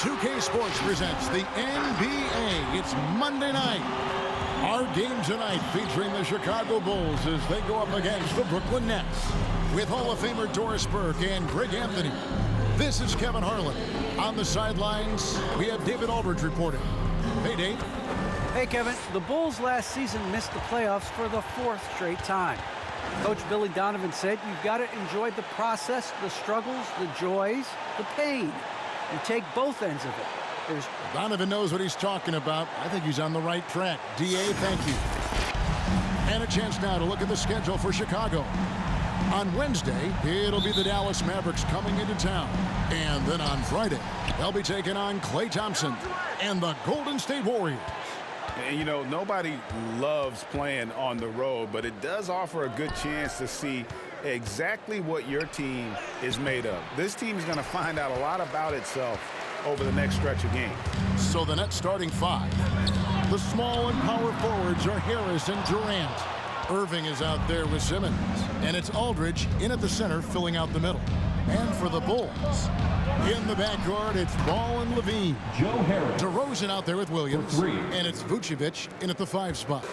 2K Sports presents the NBA. It's Monday night. Our game tonight featuring the Chicago Bulls as they go up against the Brooklyn Nets. With Hall of Famer Doris Burke and Greg Anthony. This is Kevin Harlan. On the sidelines, we have David Aldridge reporting. Hey, Dave. Hey, Kevin. The Bulls last season missed the playoffs for the fourth straight time. Coach Billy Donovan said you've got to enjoy the process, the struggles, the joys, the pain. You take both ends of it. Donovan knows what he's talking about. I think he's on the right track. D.A., thank you. And a chance now to look at the schedule for Chicago. On Wednesday, it'll be the Dallas Mavericks coming into town. And then on Friday, they'll be taking on Klay Thompson and the Golden State Warriors. And, you know, nobody loves playing on the road, but it does offer a good chance to see exactly what your team is made of. This team is going to find out a lot about itself over the next stretch of games. So the Nets starting five. The small and power forwards are Harris and Durant. Irving is out there with Simmons. And it's Aldridge in at the center, filling out the middle. And for the Bulls, in the backcourt, it's Ball and Levine. Joe Harris. DeRozan out there with Williams. And it's Vucevic in at the 5 spot.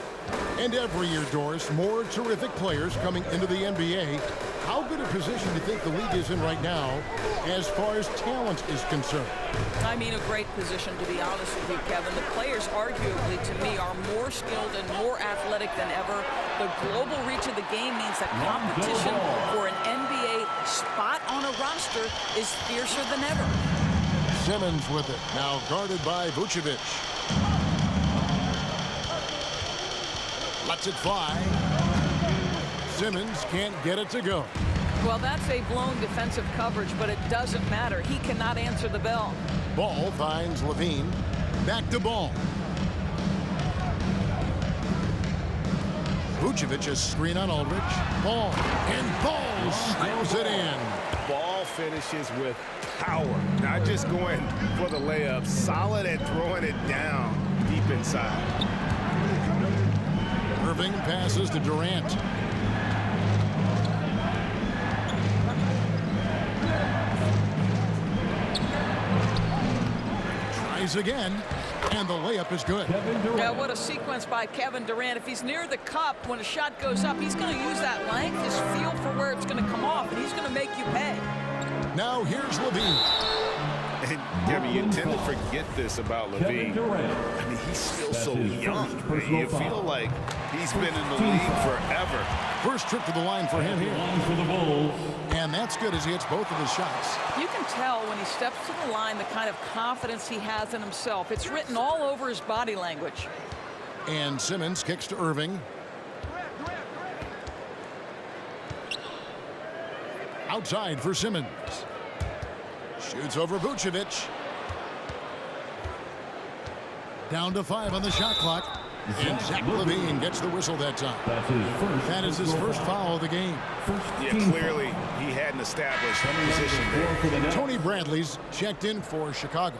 And every year, Doris, more terrific players coming into the NBA. How good a position do you think the league is in right now as far as talent is concerned? I mean, a great position, to be honest with you, Kevin. The players, arguably, to me, are more skilled and more athletic than ever. The global reach of the game means that competition for an NBA spot on a roster is fiercer than ever. Simmons with it, now guarded by Vucevic. Lets it fly. Simmons can't get it to go. Well, that's a blown defensive coverage, but it doesn't matter. He cannot answer the bell. Ball finds Levine. Back to Ball. Vucevic a screen on Aldridge. Ball. And Ball slams it in. Ball finishes with power. Not just going for the layup. Solid at throwing it down deep inside. Irving passes to Durant. Tries again, and the layup is good. Now, what a sequence by Kevin Durant. If he's near the cup, when a shot goes up, he's going to use that length, his feel for where it's going to come off, and he's going to make you pay. Now here's Levine. And Kevin, you tend to forget this about Levine. I mean, he's still so young. You feel like he's been in the league forever. First trip to the line for him here. And that's good as he hits both of his shots. You can tell when he steps to the line the kind of confidence he has in himself. It's written all over his body language. And Simmons kicks to Irving. Outside for Simmons. Shoots over Vucevic. Down to 5 on the shot clock. And Zach LaVine gets the whistle that time. That is his first foul of the game. Yeah, clearly he hadn't established position there. Tony Bradley's checked in for Chicago.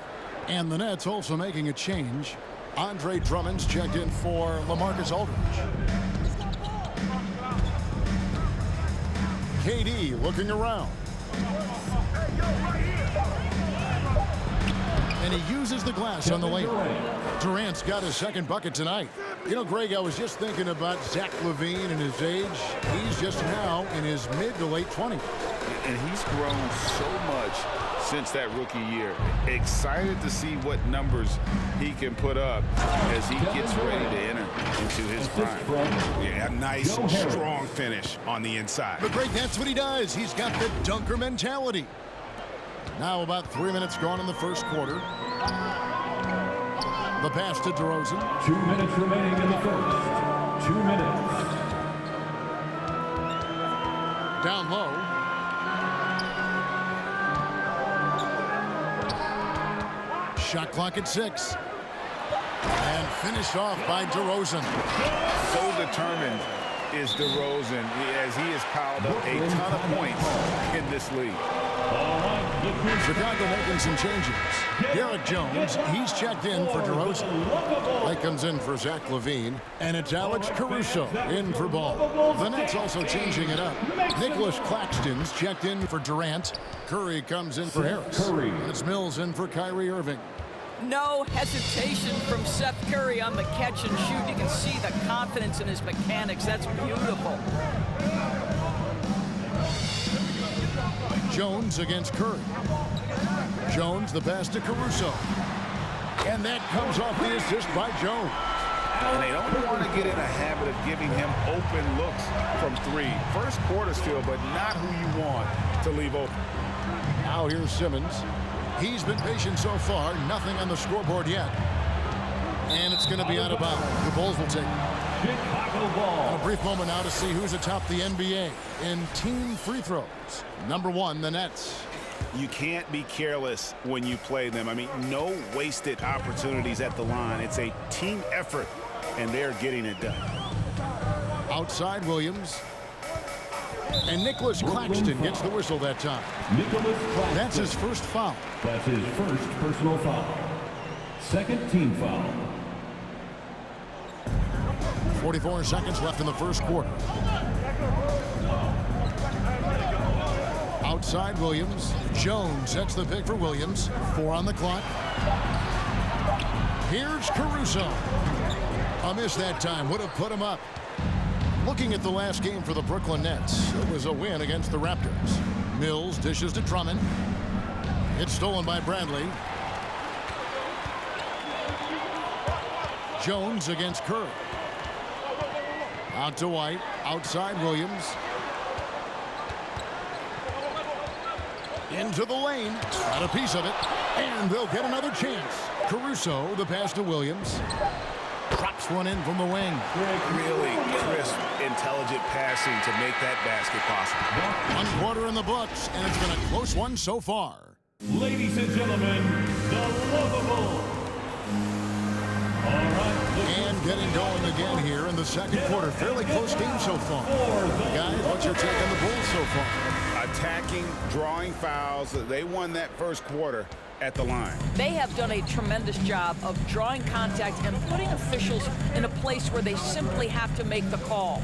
And the Nets also making a change. Andre Drummond's checked in for LaMarcus Aldridge. KD looking around. And he uses the glass on the layup. Durant's got his second bucket tonight. You know, Greg, I was just thinking about Zach LaVine and his age. He's just now in his mid to late 20s. And he's grown so much since that rookie year. Excited to see what numbers he can put up as he gets ready to enter into his prime. Yeah, a nice, strong finish on the inside. But Greg, that's what he does. He's got the dunker mentality. Now about 3 minutes gone in the first quarter. The pass to DeRozan. 2 minutes remaining in the first. 2 minutes. Down low. Shot clock at 6. And finished off by DeRozan. So determined is DeRozan as he has piled up a ton of points in this league. Chicago making some changes. Derek Jones, he's checked in for DeRozan. Blake comes in for Zach LaVine. And it's Alex Caruso in for Ball. The Nets also changing it up. Nicholas Claxton's checked in for Durant. Curry comes in for Harris. And it's Mills in for Kyrie Irving. No hesitation from Seth Curry on the catch and shoot. You can see the confidence in his mechanics. That's beautiful. Jones against Curry. Jones, the pass to Caruso. And that comes off the assist by Jones. And they don't want to get in a habit of giving him open looks from three. First quarter still, but not who you want to leave open. Now here's Simmons. He's been patient so far. Nothing on the scoreboard yet. And it's going to be out of bounds. The Bulls will take it. Chicago ball. A brief moment now to see who's atop the NBA in team free throws. Number one, the Nets. You can't be careless when you play them. I mean, no wasted opportunities at the line. It's a team effort, and they're getting it done. Outside Williams. And Nicholas Claxton gets the whistle that time. That's his first foul. That's his first personal foul. Second team foul. 44 seconds left in the first quarter. Outside Williams. Jones sets the pick for Williams. 4 on the clock. Here's Caruso. A miss that time. Would have put him up. Looking at the last game for the Brooklyn Nets, it was a win against the Raptors. Mills dishes to Drummond. It's stolen by Bradley. Jones against Curry. Out to White. Outside Williams. Into the lane. Got a piece of it. And they'll get another chance. Caruso, the pass to Williams. Drops one in from the wing. Really crisp, intelligent passing to make that basket possible. 1 quarter in the books, and it's been a close one so far. Ladies and gentlemen, the lovable. All right. And getting going again here in the second quarter. Fairly close game so far. Guys, what's your take on the Bulls so far? Attacking, drawing fouls. They won that first quarter at the line. They have done a tremendous job of drawing contact and putting officials in a place where they simply have to make the call.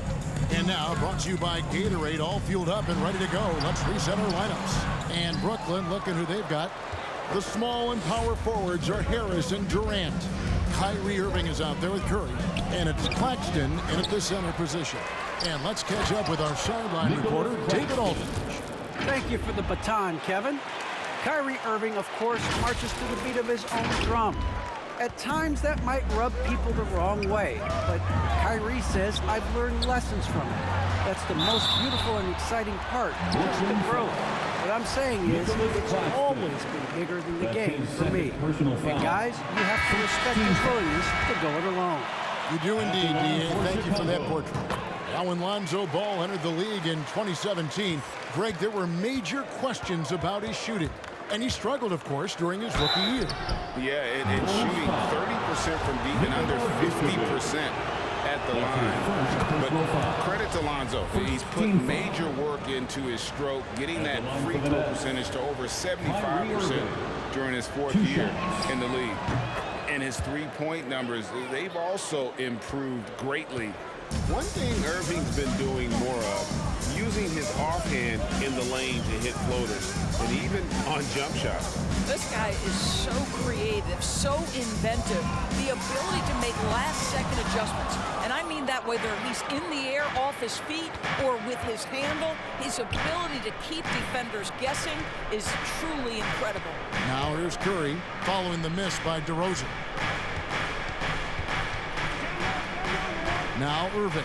And now, brought to you by Gatorade, all fueled up and ready to go. Let's reset our lineups. And Brooklyn, looking who they've got. The small and power forwards are Harris and Durant. Kyrie Irving is out there with Curry. And it's Claxton in at the center position. And let's catch up with our sideline reporter, David Aldridge. Thank you for the baton, Kevin. Kyrie Irving, of course, marches to the beat of his own drum. At times, that might rub people the wrong way, but Kyrie says, I've learned lessons from it. That's the most beautiful and exciting part, just the growth. What I'm saying is, it's always been bigger than the game for me. And guys, you have to respect his willingness to go it alone. You do indeed, D.A. Thank you for that portrait. Now, when Lonzo Ball entered the league in 2017, Greg, there were major questions about his shooting. And he struggled, of course, during his rookie year. Yeah, and shooting 30% from deep and under 50% at the line. But credit to Lonzo. He's put major work into his stroke, getting that free throw percentage to over 75% during his 4th year in the league. And his three-point numbers, they've also improved greatly. One thing Irving's been doing more of, using his offhand in the lane to hit floaters, and even on jump shots. This guy is so creative, so inventive. The ability to make last-second adjustments. And I mean that whether he's in the air off his feet or with his handle, his ability to keep defenders guessing is truly incredible. Now here's Curry following the miss by DeRozan. Now Irving.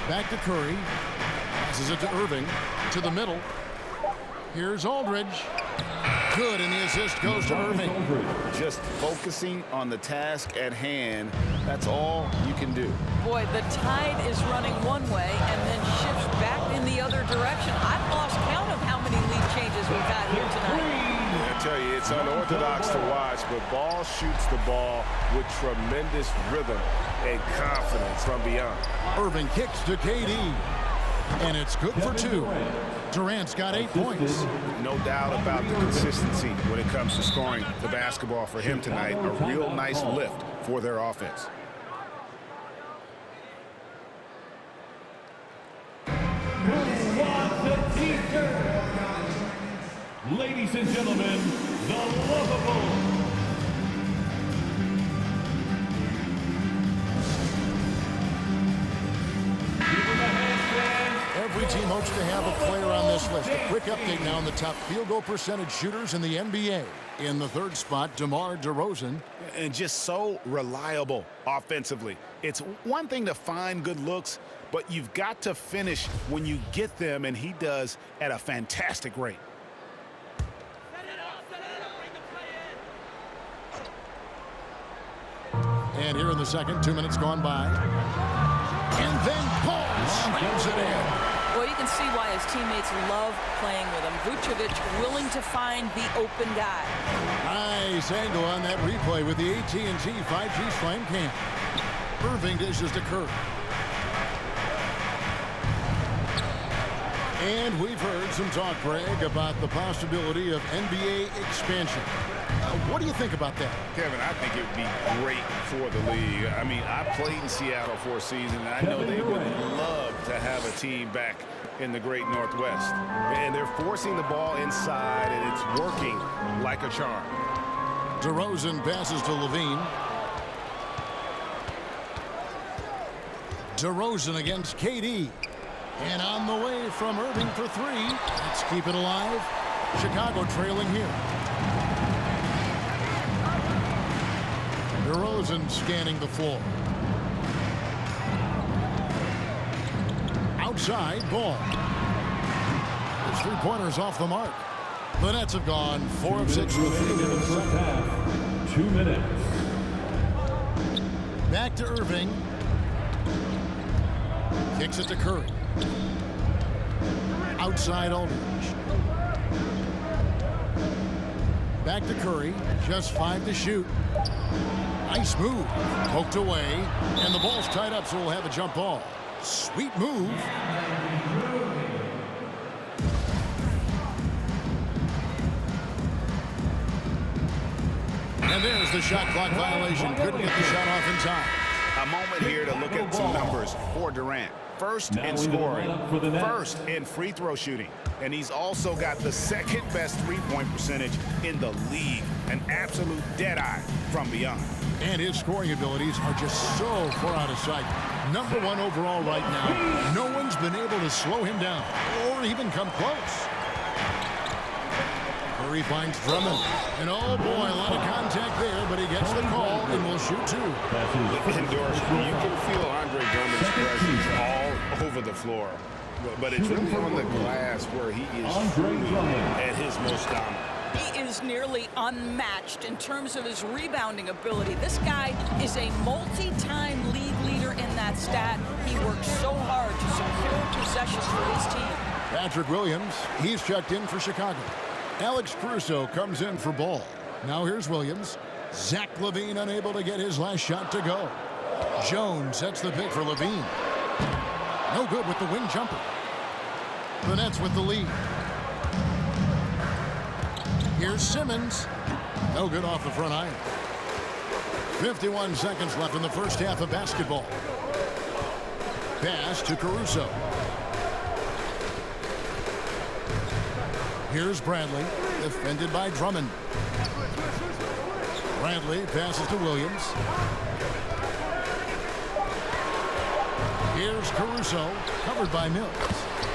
Back to Curry. Passes it to Irving. To the middle. Here's Aldridge. Good, and the assist goes to Irving. Just focusing on the task at hand, that's all you can do. Boy, the tide is running one way and then shifts back in the other direction. I've lost count of how many lead changes we've had here tonight. I tell you, it's unorthodox to watch, but Ball shoots the ball with tremendous rhythm and confidence from beyond. Irving kicks to KD. And it's good for 2. Durant's got 8 points. No doubt about the consistency when it comes to scoring the basketball for him tonight. A real nice lift for their offense. Ladies and gentlemen, the lovable. Every team hopes to have a player on this list. A quick update now on the top field goal percentage shooters in the NBA. In the 3rd spot, DeMar DeRozan. And just so reliable offensively. It's one thing to find good looks, but you've got to finish when you get them, and he does at a fantastic rate. And here in the second, 2 minutes gone by. And then Paul slams it in. Well, you can see why his teammates love playing with him. Vucevic willing to find the open guy. Nice angle on that replay with the AT&T 5G Slam Cam. Irving dishes to Curry. And we've heard some talk, Greg, about the possibility of NBA expansion. What do you think about that? Kevin, I think it would be great for the league. I mean, I played in Seattle for a season, and I know they would love to have a team back in the great Northwest. And they're forcing the ball inside, and it's working like a charm. DeRozan passes to Levine. DeRozan against KD. And on the way from Irving for 3. Let's keep it alive. Chicago trailing here. DeRozan scanning the floor. Outside, Ball. His 3-pointers off the mark. The Nets have gone 4 of 6 from the field in the second half. 2 minutes. Back to Irving. Kicks it to Curry. Outside Aldridge. Back to Curry. Just 5 to shoot. Nice move. Poked away. And the ball's tied up, so we'll have a jump ball. Sweet move. And there's the shot clock violation. Couldn't get the shot off in time. A moment here to look at some numbers for Durant. First in scoring, first in free throw shooting, and he's also got the 2nd best 3-point percentage in the league. An absolute dead-eye from beyond. And his scoring abilities are just so far out of sight. Number 1 overall right now. No one's been able to slow him down or even come close. Curry finds Drummond. And oh boy, a lot of contact there, but he gets the call and will shoot 2. Indoors, you can feel Andre Drummond's presence all over the floor. But it's really on the glass where he is truly at his most dominant. He is nearly unmatched in terms of his rebounding ability. This guy is a multi-time league leader in that stat. He works so hard to secure possessions for his team. Patrick Williams, he's checked in for Chicago. Alex Caruso comes in for Ball. Now here's Williams. Zach LaVine unable to get his last shot to go. Jones sets the pick for LaVine. No good with the wing jumper. The Nets with the lead. Here's Simmons. No good off the front iron. 51 seconds left in the first half of basketball. Pass to Caruso. Here's Bradley, defended by Drummond. Bradley passes to Williams. Here's Caruso, covered by Mills.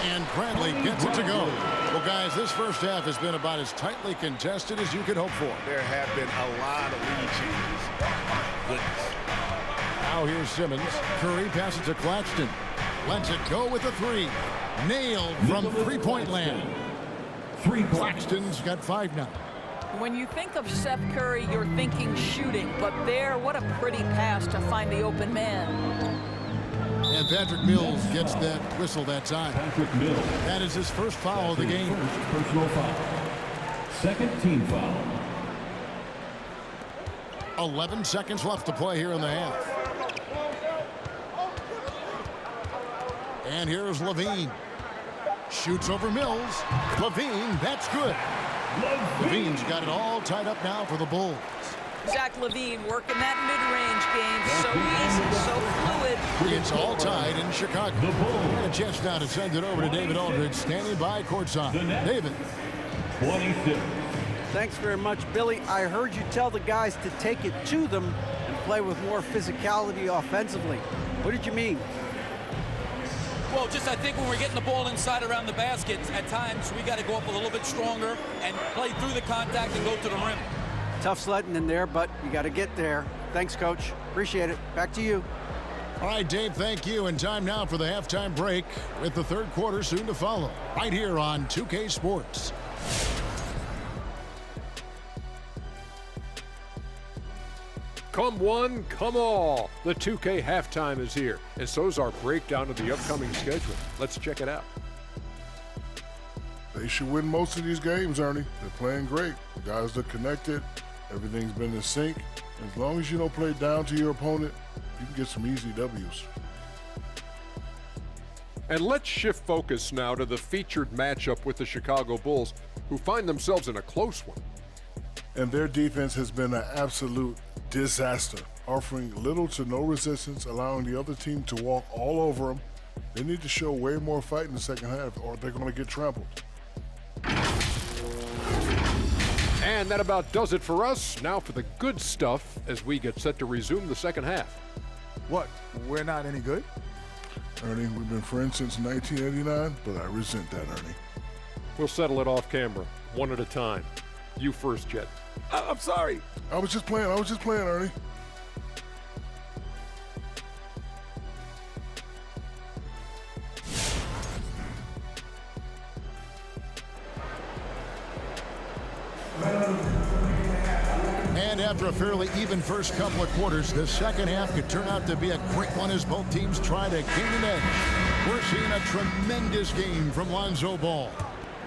And Bradley gets it to go. Well, guys, this first half has been about as tightly contested as you could hope for. There have been a lot of lead changes. Goodness. Now here's Simmons. Curry passes to Claxton. Lets it go with a 3. Nailed from 3-point land. Claxton's got 5 now. When you think of Seth Curry, you're thinking shooting. But there, what a pretty pass to find the open man. And Patrick Mills gets that whistle that time. Patrick Mills. That is his first foul of the game. First personal foul. 2nd team foul. 11 seconds left to play here in the half. And here's Levine. Shoots over Mills. Levine, that's good. Levine's got it all tied up now for the Bulls. Zach Levine working that mid-range game. So easy, so fluid. It's all tied in Chicago. And a chance now to send it over to David Aldridge, standing by courtside. David. 26. Thanks very much, Billy. I heard you tell the guys to take it to them and play with more physicality offensively. What did you mean? Well, just I think when we're getting the ball inside around the basket, at times we got to go up a little bit stronger and play through the contact and go to the rim. Tough sledding in there, but you got to get there. Thanks, Coach. Appreciate it. Back to you. All right, Dave, thank you. And time now for the halftime break with the third quarter soon to follow. Right here on 2K Sports. Come one, come all. The 2K halftime is here, and so's our breakdown of the upcoming schedule. Let's check it out. They should win most of these games, Ernie. They're playing great. The guys are connected. Everything's been in sync. As long as you don't play down to your opponent, you can get some easy W's. And let's shift focus now to the featured matchup with the Chicago Bulls, who find themselves in a close one. And their defense has been an absolute disaster, offering little to no resistance, allowing the other team to walk all over them. They need to show way more fight in the second half, or they're going to get trampled. And that about does it for us. Now for the good stuff as we get set to resume the second half. What? We're not any good? Ernie, we've been friends since 1989, but I resent that, Ernie. We'll settle it off camera, one at a time. You first, Jet. I'm sorry. I was just playing, Ernie. And after a fairly even first couple of quarters, the second half could turn out to be a quick one as both teams try to gain an edge. We're seeing a tremendous game from Lonzo Ball.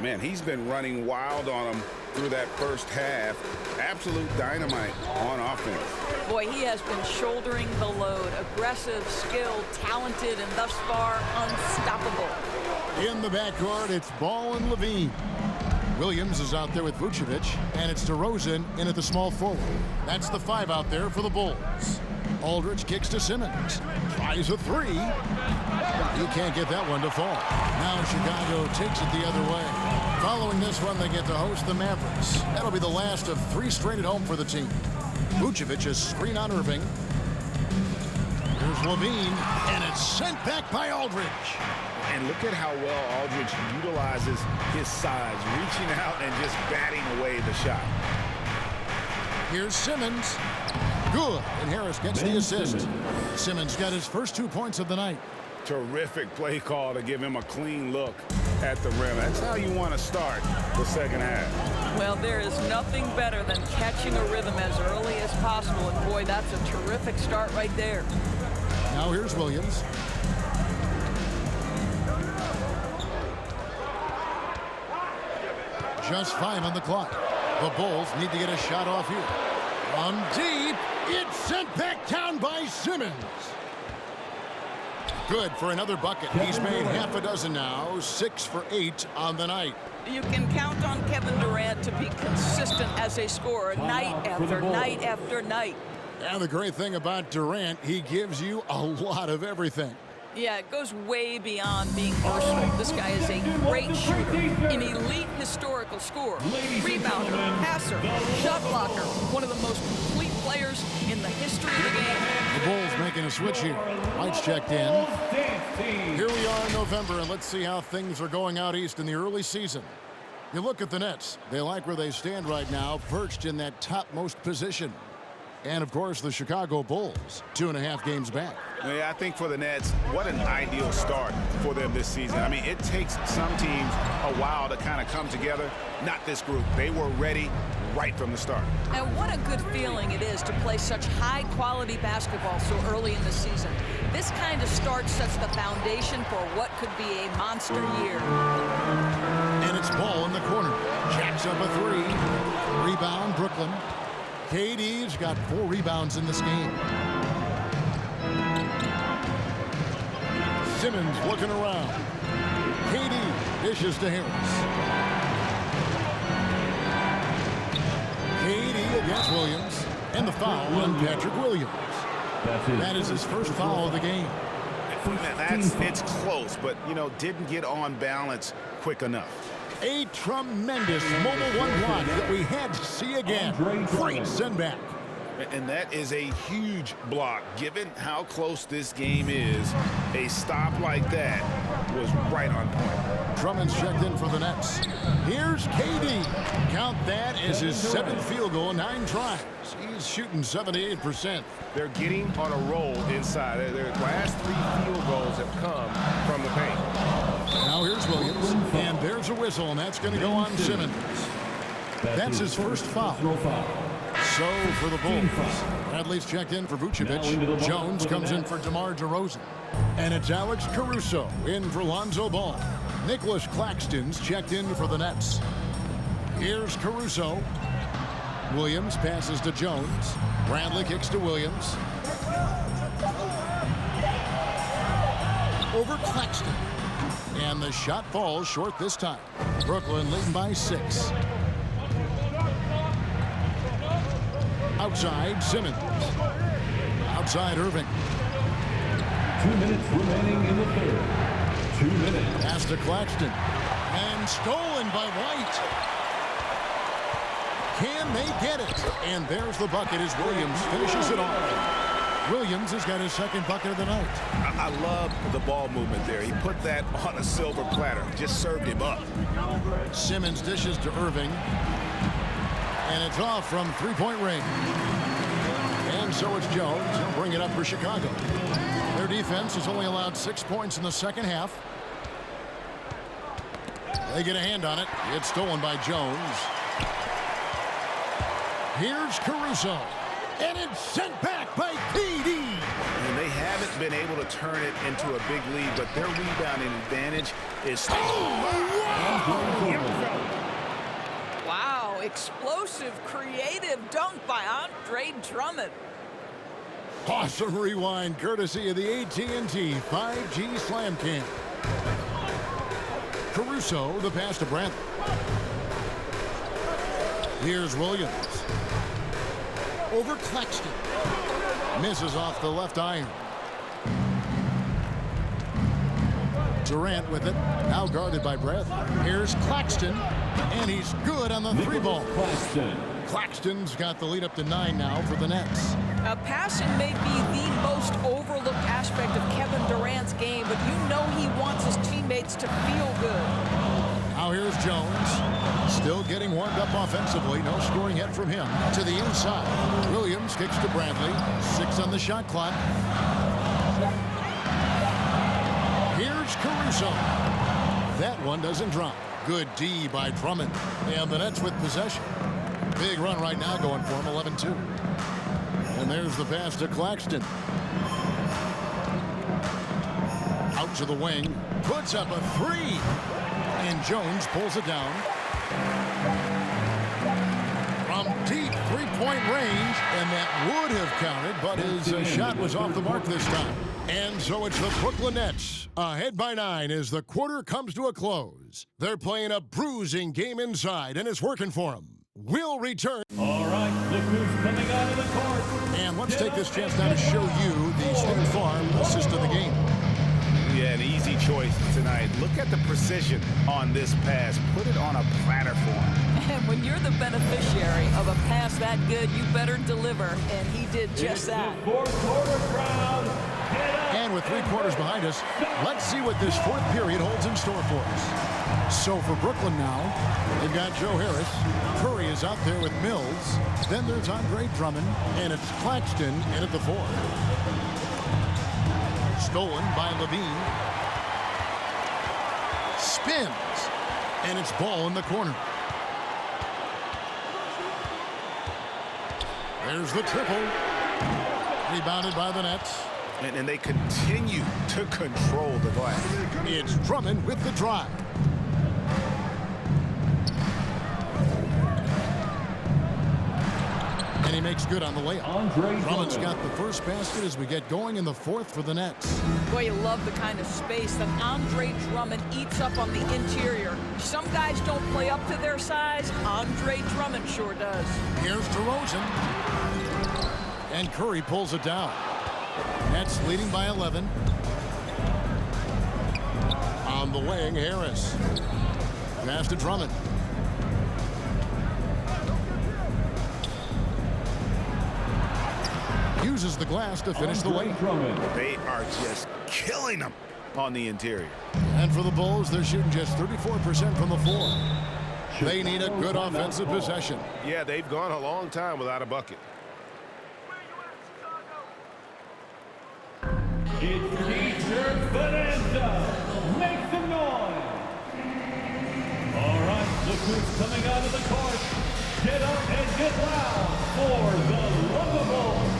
Man, he's been running wild on him through that first half. Absolute dynamite on offense. Boy, he has been shouldering the load. Aggressive, skilled, talented, and thus far unstoppable. In the backcourt, it's Ball and Levine. Williams is out there with Vucevic, and it's DeRozan in at the small forward. That's the 5 out there for the Bulls. Aldridge kicks to Simmons. Tries a 3. He can't get that one to fall. Now Chicago takes it the other way. Following this one, they get to host the Mavericks. That'll be the last of 3 straight at home for the team. Vucevic is screen on Irving. Here's Levine, and it's sent back by Aldridge. And look at how well Aldridge utilizes his size, reaching out and just batting away the shot. Here's Simmons. Good, and Harris gets the assist. Simmons got his first 2 points of the night. Terrific play call to give him a clean look at the rim. That's how you want to start the second half. Well, there is nothing better than catching a rhythm as early as possible. And boy, that's a terrific start right there. Now here's Williams. Just 5 on the clock. The Bulls need to get a shot off here. From deep, it's sent back down by Simmons. Good for another bucket. He's made half a dozen now, 6 for 8 on the night. You can count on Kevin Durant to be consistent as a scorer night after night after night. And the great thing about Durant, he gives you a lot of everything. Yeah, it goes way beyond being versatile. This guy is a great shooter, an elite historical scorer, rebounder, passer, shot blocker, one of the most complete players in the history of the game. The Bulls making a switch here. White's checked in. Here we are in November, and let's see how things are going out east in the early season. You look at the Nets. They like where they stand right now, perched in that topmost position. And, of course, the Chicago Bulls, 2.5 games back. Yeah, I think for the Nets, what an ideal start for them this season. I mean, it takes some teams a while to kind of come together. Not this group. They were ready right from the start. And what a good feeling it is to play such high-quality basketball so early in the season. This kind of start sets the foundation for what could be a monster year. And it's Ball in the corner. Jacks up a 3. Rebound, Brooklyn. KD's got 4 rebounds in this game. Simmons looking around. KD dishes to Harris. KD against Williams. And the foul on Patrick Williams. That is his first foul of the game. It's close, but, didn't get on balance quick enough. A tremendous mobile one block that we had to see again. Great send back. And that is a huge block. Given how close this game is, a stop like that was right on point. Drummond's checked in for the Nets. Here's KD. Count that as his 7th field goal in 9 tries. He's shooting 78%. They're getting on a roll inside. Their last 3 field goals have come from the paint. Now here's Williams, and there's a whistle, and that's going to go on Simmons. That's his first foul. So for the Bulls, Bradley's checked in for Vucevic. Jones comes in for DeMar DeRozan. And it's Alex Caruso in for Lonzo Ball. Nicholas Claxton's checked in for the Nets. Here's Caruso. Williams passes to Jones. Bradley kicks to Williams. Over Claxton. And the shot falls short this time. Brooklyn leading by 6. Outside, Simmons. Outside, Irving. 2 minutes remaining in the third. 2 minutes. Pass to Claxton. And stolen by White. Can they get it? And there's the bucket as Williams finishes it off. Williams has got his 2nd bucket of the night. I love the ball movement there. He put that on a silver platter. Just served him up. Simmons dishes to Irving. And it's off from 3-point range. And so it's Jones. He'll bring it up for Chicago. Their defense has only allowed 6 points in the second half. They get a hand on it. It's stolen by Jones. Here's Caruso. And it's sent back by KD. And they haven't been able to turn it into a big lead, but their rebounding advantage is... Wow, explosive, creative dunk by Andre Drummond. Awesome rewind courtesy of the AT&T 5G Slam Cam. Caruso, the pass to Bradley. Here's Williams. Over Claxton. Misses off the left iron. Durant with it. Now guarded by Bradley. Here's Claxton. And he's good on the 3-ball. Claxton's got the lead up to 9 now for the Nets. Passing may be the most overlooked aspect of Kevin Durant's game, but you know he wants his teammates to feel good. Now here's Jones. Still getting warmed up offensively. No scoring yet from him. To the inside. Williams kicks to Bradley. 6 on the shot clock. Here's Caruso. That one doesn't drop. Good D by Drummond. And the Nets with possession. Big run right now going for him, 11-2. And there's the pass to Claxton. Out to the wing. Puts up a 3. And Jones pulls it down. From deep 3-point range. And that would have counted, but his shot was off the mark this time. And so it's the Brooklyn Nets ahead by 9 as the quarter comes to a close. They're playing a bruising game inside, and it's working for them. We'll return. All right, look who's coming out of the court. And let's take this chance now to show you the State Farm assist of the game. Yeah, an easy choice tonight. Look at the precision on this pass. Put it on a platter for him. And when you're the beneficiary of a pass that good, you better deliver. And he did just that. Fourth quarter crowd. And with 3 quarters behind us, let's see what this 4th period holds in store for us. So for Brooklyn now, they've got Joe Harris. Curry is out there with Mills. Then there's Andre Drummond, and it's Claxton in at the 4. Stolen by Levine. Spins, and it's ball in the corner. There's the triple. Rebounded by the Nets. And they continue to control the glass. It's Drummond with the drive. And And he makes good on the layup. Drummond's got the first basket as we get going in the fourth for the Nets. Boy, you love the kind of space that Andre Drummond eats up on the interior. Some guys don't play up to their size. Andre Drummond sure does. Here's DeRozan. And Curry pulls it down. Nets leading by 11. On the wing, Harris. Pass to Drummond. Uses the glass to finish the layup. They are just killing them on the interior. And for the Bulls, they're shooting just 34% from the floor. They need a good offensive possession. Yeah, they've gone a long time without a bucket. It's Teacher Bonanza. Make some noise. All right, look who's coming out of the court. Get up and get loud for the Lovables.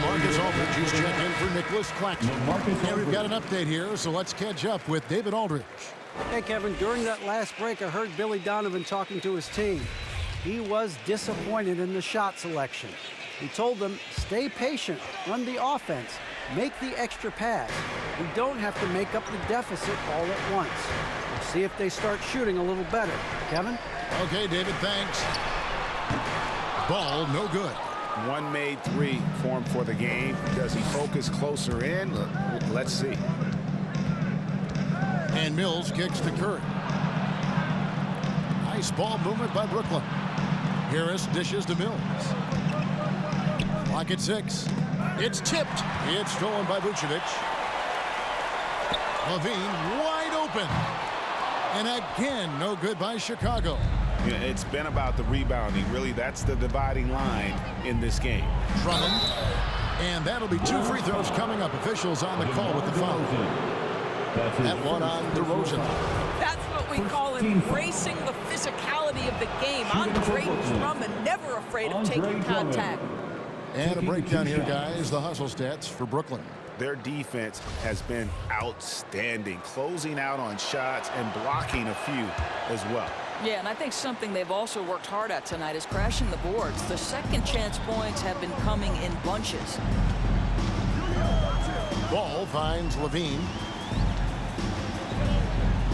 Marcus Aldridge is check in for Nicholas Claxton. And we've got an update here, so let's catch up with David Aldridge. Hey, Kevin, during that last break, I heard Billy Donovan talking to his team. He was disappointed in the shot selection. He told them, stay patient, run the offense, make the extra pass. We don't have to make up the deficit all at once. We'll see if they start shooting a little better. Kevin? Okay, David, thanks. Ball, no good. One made three formed for the game. Does he focus closer in? Let's see. And Mills kicks to Curry. Nice ball movement by Brooklyn. Harris dishes to Mills. Clock at 6. It's tipped. It's stolen by Vucevic. Levine wide open. And again, no good by Chicago. Yeah, it's been about the rebounding. Really, that's the dividing line in this game. Drummond. And that'll be 2 free throws coming up. Officials on the call with the foul. That one on DeRozan. That's what we call embracing the physicality of the game. Andre Drummond, never afraid of taking contact. And a breakdown here, guys. The hustle stats for Brooklyn. Their defense has been outstanding, closing out on shots and blocking a few as well. Yeah, and I think something they've also worked hard at tonight is crashing the boards. The second chance points have been coming in bunches. Ball finds Levine.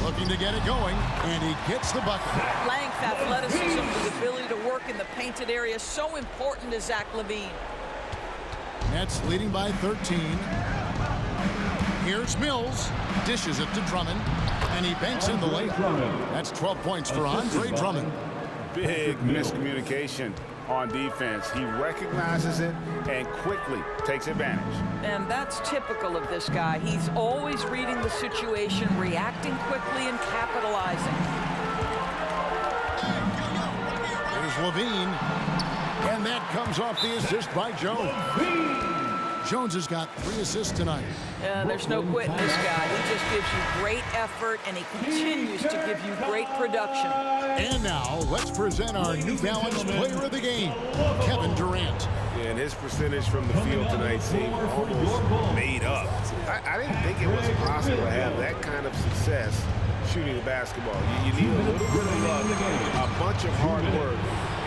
Looking to get it going, and he gets the bucket. Length, athleticism, the ability to work in the painted area, so important to Zach LaVine. Nets leading by 13. Here's Mills. Dishes it to Drummond. And he banks in the layup. That's 12 points for Andre Drummond. Big miscommunication on defense. He recognizes it and quickly takes advantage. And that's typical of this guy. He's always reading the situation, reacting quickly, and capitalizing. Here's Levine. And that comes off the assist by Jones. Jones has got 3 assists tonight. There's no quitting this guy. He just gives you great effort, and he continues to give you great production. And now, let's present our New Balance Player of the Game, Kevin Durant. And his percentage from the field tonight seemed almost made up. I didn't think it was possible to have that kind of success shooting the basketball. You need a little bit of luck, a bunch of hard work,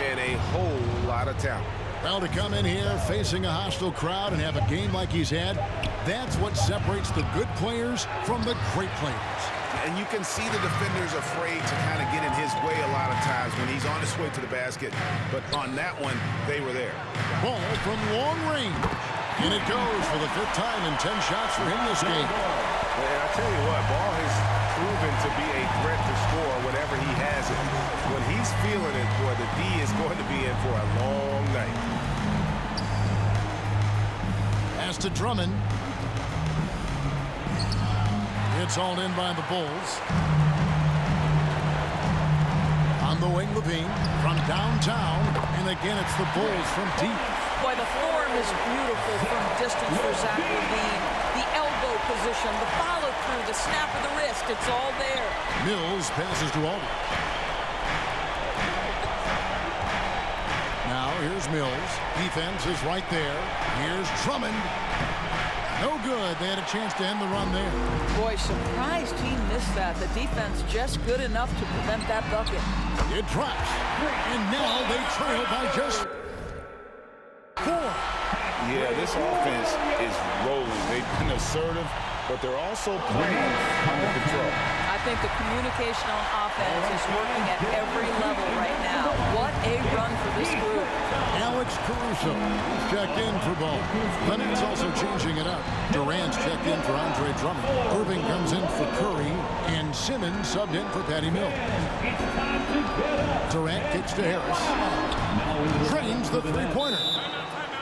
and a whole lot of talent. Well, to come in here facing a hostile crowd and have a game like he's had, that's what separates the good players from the great players. And you can see the defenders afraid to kind of get in his way a lot of times when he's on his way to the basket. But on that one, they were there. Ball from long range. And it goes for the 5th time in 10 shots for him this game. And I tell you what, Ball has proven to be a threat to score whenever he has it. When he's feeling it, boy, the D is going to be in for a long night. Pass to Drummond. It's all in by the Bulls. On the wing, Levine from downtown. And again, it's the Bulls from deep. Boy, the form is beautiful from distance for Zach LaVine. The elbow position, the follow-through, the snap of the wrist, it's all there. Mills passes to Aldridge. Now Here's Mills. Defense is right there. Here's Drummond. No good. They had a chance to end the run there. Boy, surprised he missed that. The defense just good enough to prevent that bucket. It drops. And now they trail by just 4. Yeah, this offense is rolling. They've been assertive, but they're also playing under control. I think the communication on offense is working at every level right now. What a run for this group. Alex Caruso checked in for ball. The Nets also changing it up. Durant's checked in for Andre Drummond. Irving comes in for Curry, and Simmons subbed in for Patty Mills. Durant kicks to Harris. Drains the three-pointer.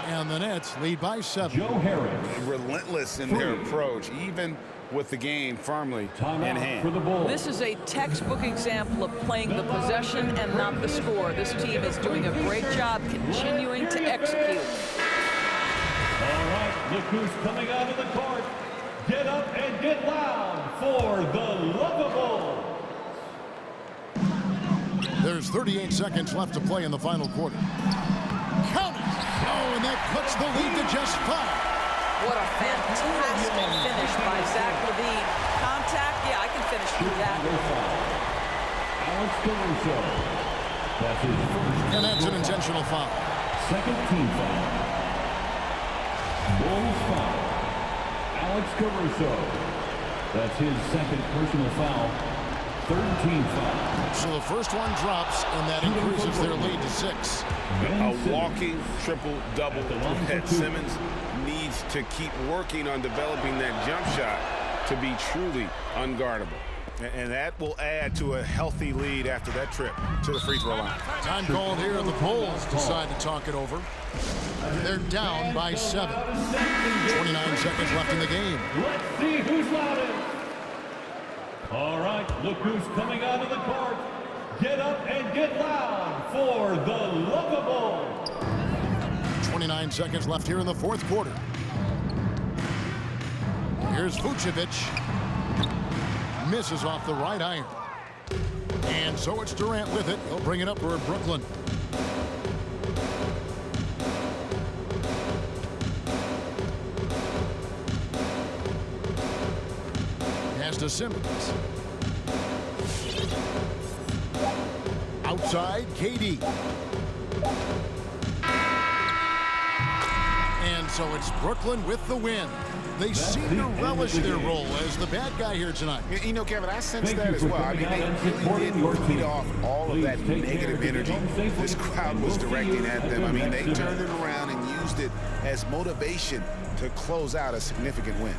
And the Nets lead by 7. Joe Harris. Relentless in their approach, even with the game firmly in hand. For the Bulls. This is a textbook example of playing the possession and not the score. This team is doing a great job continuing to execute. All right, look who's coming out of the court. Get up and get loud for the Lovables. There's 38 seconds left to play in the final quarter. Count it! Oh, and that cuts the lead to just 5. What a fantastic finish by Zach LaVine. Contact, yeah, I can finish through that. Alex Caruso. That's his first. And that's an intentional foul. Second team foul. Bulls foul. Alex Caruso. That's his second personal foul. Third team foul. So the first one drops, and that increases their lead to 6. A walking triple-double that Simmons needs to keep working on developing that jump shot to be truly unguardable. And that will add to a healthy lead after that trip to the free throw line. Time called here. The Bulls decide to talk it over. They're down by 7. 29 seconds left in the game. Let's see who's loudest. All right, look who's coming out of the court. Get up and get loud for the Lovables. 29 seconds left here in the fourth quarter. Here's Vucevic. Misses off the right iron. And so it's Durant with it. He'll bring it up for Brooklyn. Pass to Simmons. Outside, KD. And so it's Brooklyn with the win. They seem to relish their role as the bad guy here tonight. You know, Kevin, I sense that as well. I mean, they really did feed off all of that negative energy this crowd was directing at them. I mean, they turned it around and used it as motivation to close out a significant win.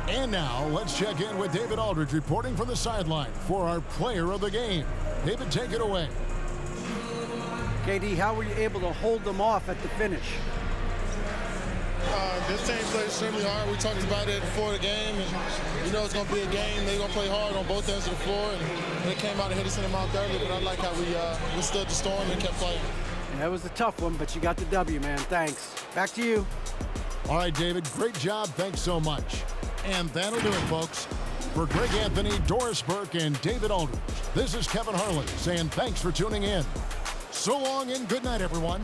And now let's check in with David Aldridge reporting from the sideline for our player of the game. David, take it away. KD, how were you able to hold them off at the finish? This team played extremely hard. We talked about it before the game, and you know it's going to be a game. They're going to play hard on both ends of the floor, and they came out and hit us in the mouth early, but I like how we withstood the storm and kept playing. Yeah, that was a tough one, but you got the W, man. Thanks. Back to you. All right, David, great job. Thanks so much. And that'll do it, folks. For Greg Anthony, Doris Burke, and David Aldridge, this is Kevin Harlan saying thanks for tuning in. So long and good night, everyone.